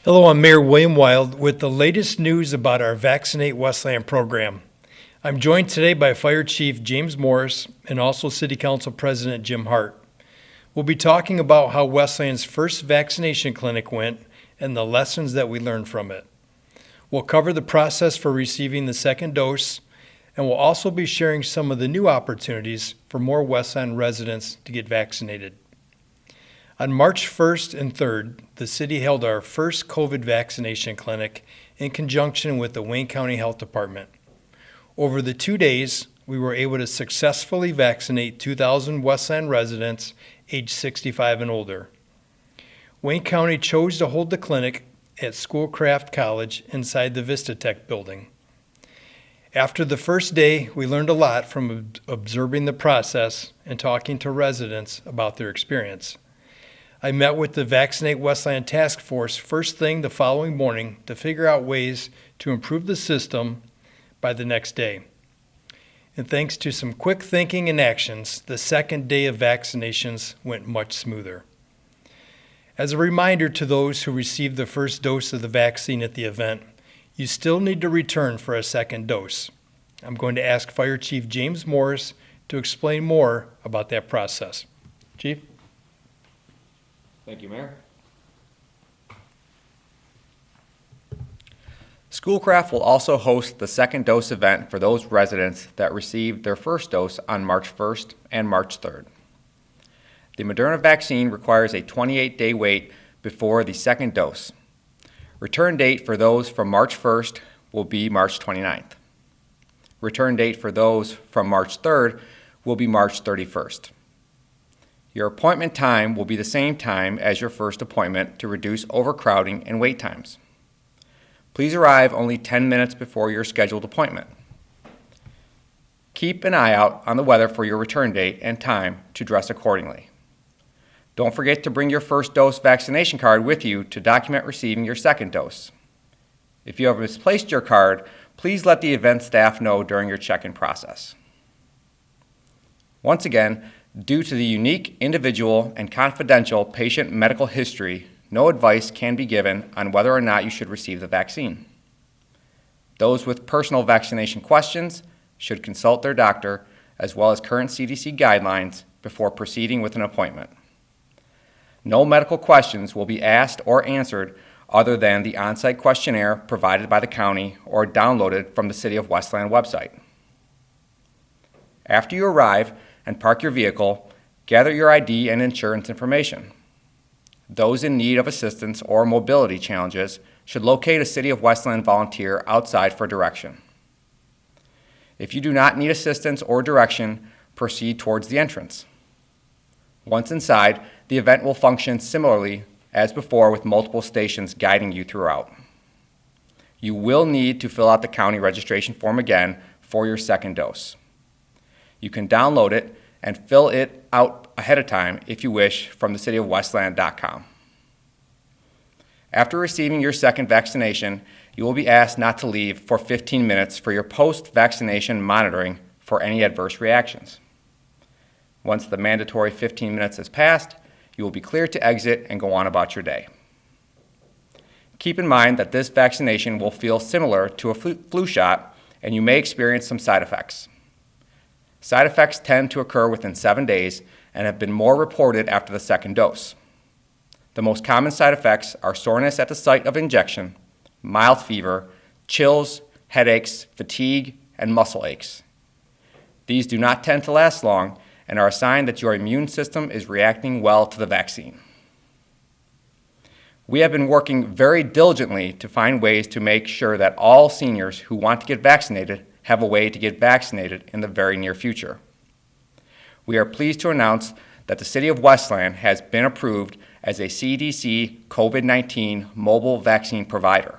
Hello, I'm Mayor William Wild with the latest news about our Vaccinate Westland program. I'm joined today by Fire Chief James Morris and also City Council President Jim Hart. We'll be talking about how Westland's first vaccination clinic went and the lessons that we learned from it. We'll cover the process for receiving the second dose, and we'll also be sharing some of the new opportunities for more Westland residents to get vaccinated. On March 1st and 3rd, the city held our first COVID vaccination clinic in conjunction with the Wayne County Health Department. Over the 2 days, we were able to successfully vaccinate 2,000 Westland residents aged 65 and older. Wayne County chose to hold the clinic at Schoolcraft College inside the Vista Tech building. After the first day, we learned a lot from observing the process and talking to residents about their experience. I met with the Vaccinate Westland Task Force first thing the following morning to figure out ways to improve the system by the next day. And thanks to some quick thinking and actions, the second day of vaccinations went much smoother. As a reminder to those who received the first dose of the vaccine at the event, you still need to return for a second dose. I'm going to ask Fire Chief James Morris to explain more about that process. Chief? Thank you, Mayor. Schoolcraft will also host the second dose event for those residents that received their first dose on March 1st and March 3rd. The Moderna vaccine requires a 28-day wait before the second dose. Return date for those from March 1st will be March 29th. Return date for those from March 3rd will be March 31st. Your appointment time will be the same time as your first appointment to reduce overcrowding and wait times. Please arrive only 10 minutes before your scheduled appointment. Keep an eye out on the weather for your return date and time to dress accordingly. Don't forget to bring your first dose vaccination card with you to document receiving your second dose. If you have misplaced your card, please let the event staff know during your check-in process. Once again, due to the unique individual and confidential patient medical history, no advice can be given on whether or not you should receive the vaccine. Those with personal vaccination questions should consult their doctor as well as current CDC guidelines before proceeding with an appointment. No medical questions will be asked or answered other than the on-site questionnaire provided by the county or downloaded from the City of Westland website. After you arrive and park your vehicle, gather your ID and insurance information. Those in need of assistance or mobility challenges should locate a City of Westland volunteer outside for direction. If you do not need assistance or direction, proceed towards the entrance. Once inside, the event will function similarly as before with multiple stations guiding you throughout. You will need to fill out the county registration form again for your second dose. You can download it and fill it out ahead of time if you wish from thecityofwestland.com. After receiving your second vaccination, you will be asked not to leave for 15 minutes for your post-vaccination monitoring for any adverse reactions. Once the mandatory 15 minutes has passed, you will be cleared to exit and go on about your day. Keep in mind that this vaccination will feel similar to a flu shot, and you may experience some side effects. Side effects tend to occur within 7 days and have been more reported after the second dose. The most common side effects are soreness at the site of injection, mild fever, chills, headaches, fatigue, and muscle aches. These do not tend to last long and are a sign that your immune system is reacting well to the vaccine. We have been working very diligently to find ways to make sure that all seniors who want to get vaccinated have a way to get vaccinated in the very near future. We are pleased to announce that the City of Westland has been approved as a CDC COVID-19 mobile vaccine provider.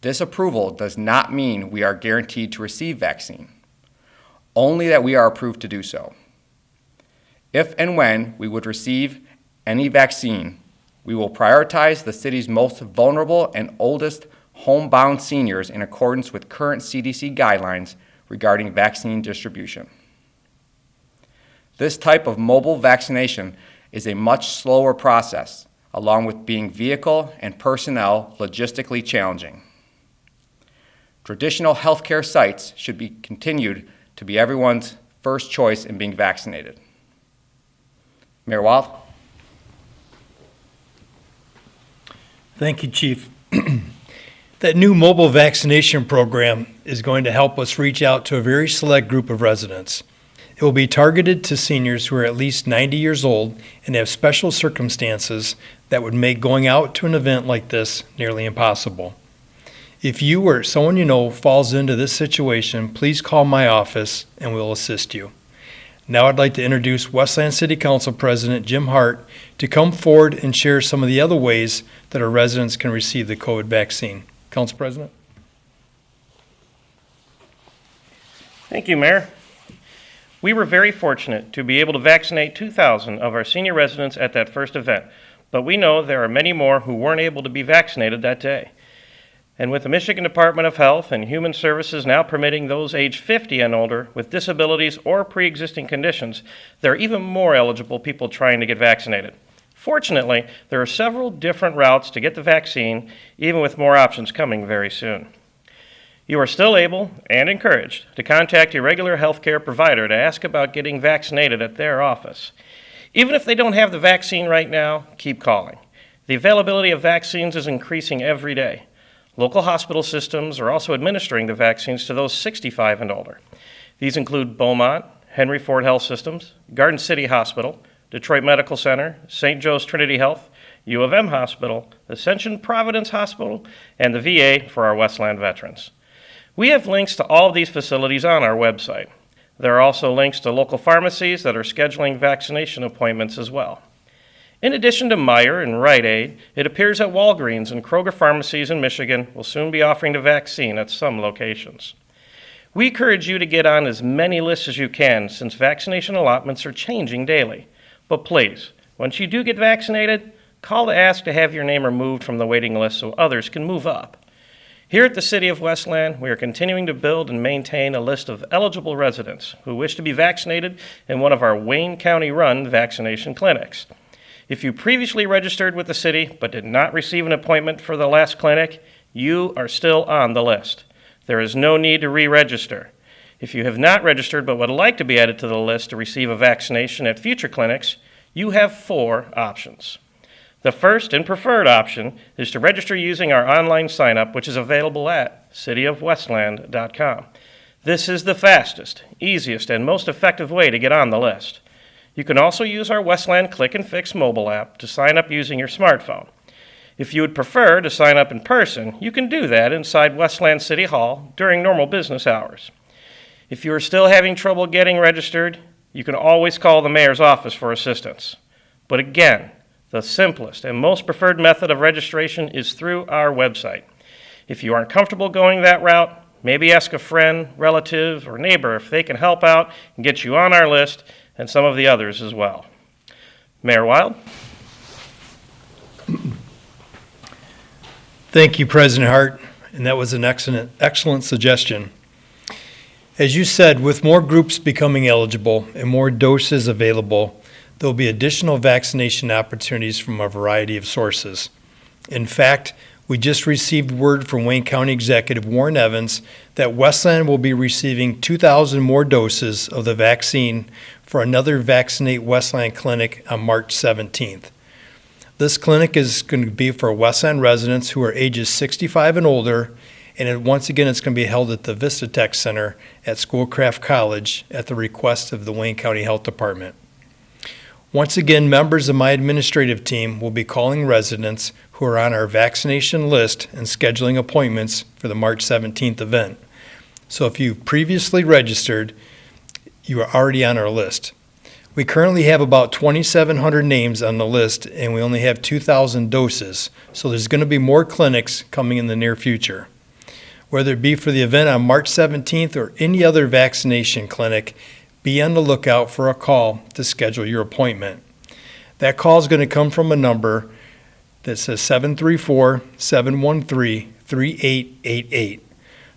This approval does not mean we are guaranteed to receive vaccine, only that we are approved to do so. If and when we would receive any vaccine, we will prioritize the city's most vulnerable and oldest homebound seniors in accordance with current CDC guidelines regarding vaccine distribution. This type of mobile vaccination is a much slower process, along with being vehicle and personnel logistically challenging. Traditional healthcare sites should be continued to be everyone's first choice in being vaccinated. Mayor Wild? Thank you, Chief. That new mobile vaccination program is going to help us reach out to a very select group of residents. It will be targeted to seniors who are at least 90 years old and have special circumstances that would make going out to an event like this nearly impossible. If you or someone you know falls into this situation, please call my office and we'll assist you. Now I'd like to introduce Westland City Council President Jim Hart to come forward and share some of the other ways that our residents can receive the COVID vaccine. Council President. Thank you, Mayor. We were very fortunate to be able to vaccinate 2,000 of our senior residents at that first event, but we know there are many more who weren't able to be vaccinated that day. And with the Michigan Department of Health and Human Services now permitting those age 50 and older with disabilities or pre-existing conditions, there are even more eligible people trying to get vaccinated. Fortunately, there are several different routes to get the vaccine, even with more options coming very soon. You are still able and encouraged to contact your regular healthcare provider to ask about getting vaccinated at their office. Even if they don't have the vaccine right now, keep calling. The availability of vaccines is increasing every day. Local hospital systems are also administering the vaccines to those 65 and older. These include Beaumont, Henry Ford Health Systems, Garden City Hospital, Detroit Medical Center, St. Joe's Trinity Health, U of M Hospital, Ascension Providence Hospital, and the VA for our Westland veterans. We have links to all of these facilities on our website. There are also links to local pharmacies that are scheduling vaccination appointments as well. In addition to Meijer and Rite Aid, it appears that Walgreens and Kroger pharmacies in Michigan will soon be offering the vaccine at some locations. We encourage you to get on as many lists as you can since vaccination allotments are changing daily. But please, once you do get vaccinated, call to ask to have your name removed from the waiting list so others can move up. Here at the City of Westland, we are continuing to build and maintain a list of eligible residents who wish to be vaccinated in one of our Wayne County-run vaccination clinics. If you previously registered with the city but did not receive an appointment for the last clinic, you are still on the list. There is no need to re-register. If you have not registered but would like to be added to the list to receive a vaccination at future clinics, you have 4 options. The first and preferred option is to register using our online sign-up, which is available at cityofwestland.com. This is the fastest, easiest, and most effective way to get on the list. You can also use our Westland Click and Fix mobile app to sign up using your smartphone. If you would prefer to sign up in person, you can do that inside Westland City Hall during normal business hours. If you are still having trouble getting registered, you can always call the mayor's office for assistance. But again, the simplest and most preferred method of registration is through our website. If you aren't comfortable going that route, maybe ask a friend, relative, or neighbor if they can help out and get you on our list, and some of the others as well. Mayor Wild? Thank you, President Hart, and that was an excellent suggestion. As you said, with more groups becoming eligible and more doses available, there will be additional vaccination opportunities from a variety of sources. In fact, we just received word from Wayne County Executive Warren Evans that Westland will be receiving 2,000 more doses of the vaccine for another Vaccinate Westland clinic on March 17th. This clinic is going to be for Westland residents who are ages 65 and older, and once again it's going to be held at the VistaTech Center at Schoolcraft College at the request of the Wayne County Health Department. Once again, members of my administrative team will be calling residents who are on our vaccination list and scheduling appointments for the March 17th event. So if you've previously registered, you are already on our list. We currently have about 2,700 names on the list, and we only have 2,000 doses, so there's going to be more clinics coming in the near future. Whether it be for the event on March 17th or any other vaccination clinic, be on the lookout for a call to schedule your appointment. That call is going to come from a number that says 734-713-3888.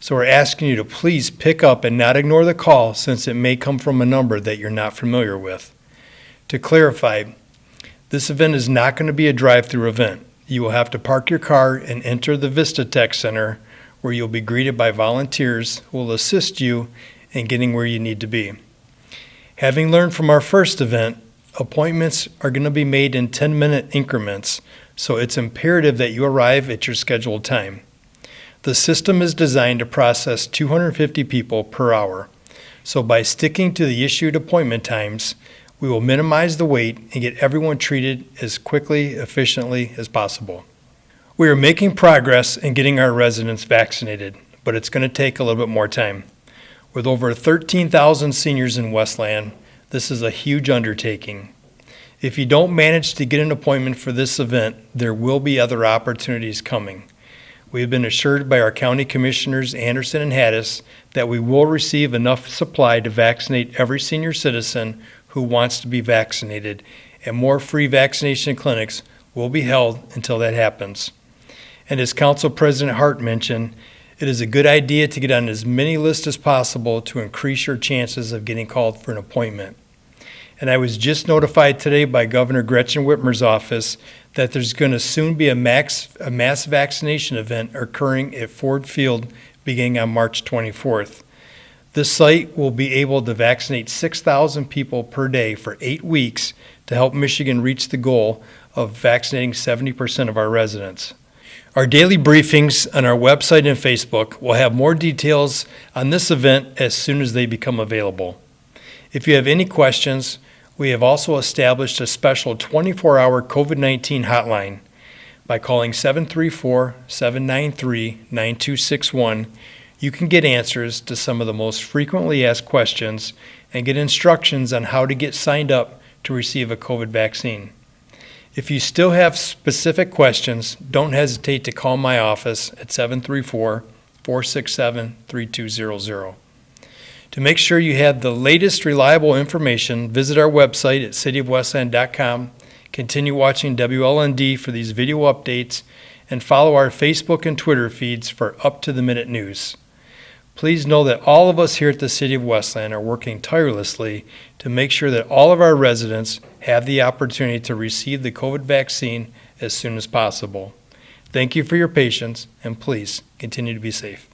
So we're asking you to please pick up and not ignore the call, since it may come from a number that you're not familiar with. To clarify, This event is not going to be a drive-through event. You will have to park your car and enter the Vista Tech Center, where you'll be greeted by volunteers who will assist you in getting where you need to be. Having learned from our first event, appointments are going to be made in 10-minute increments, so it's imperative that you arrive at your scheduled time. The system is designed to process 250 people per hour, so by sticking to the issued appointment times, we will minimize the wait and get everyone treated as quickly, efficiently as possible. We are making progress in getting our residents vaccinated, but it's going to take a little bit more time. With over 13,000 seniors in Westland, this is a huge undertaking. If you don't manage to get an appointment for this event, there will be other opportunities coming. We have been assured by our county commissioners, Anderson and Hattis, that we will receive enough supply to vaccinate every senior citizen who wants to be vaccinated, and more free vaccination clinics will be held until that happens. And as Council President Hart mentioned, it is a good idea to get on as many lists as possible to increase your chances of getting called for an appointment. And I was just notified today by Governor Gretchen Whitmer's office that there's going to soon be a mass vaccination event occurring at Ford Field beginning on March 24th. This site will be able to vaccinate 6,000 people per day for 8 weeks to help Michigan reach the goal of vaccinating 70% of our residents. Our daily briefings on our website and Facebook will have more details on this event as soon as they become available. If you have any questions, we have also established a special 24-hour COVID-19 hotline. By calling 734-793-9261, you can get answers to some of the most frequently asked questions and get instructions on how to get signed up to receive a COVID vaccine. If you still have specific questions, don't hesitate to call my office at 734-467-3200. To make sure you have the latest reliable information, visit our website at cityofwestland.com, continue watching WLND for these video updates, and follow our Facebook and Twitter feeds for up-to-the-minute news. Please know that all of us here at the City of Westland are working tirelessly to make sure that all of our residents have the opportunity to receive the COVID vaccine as soon as possible. Thank you for your patience, and please continue to be safe.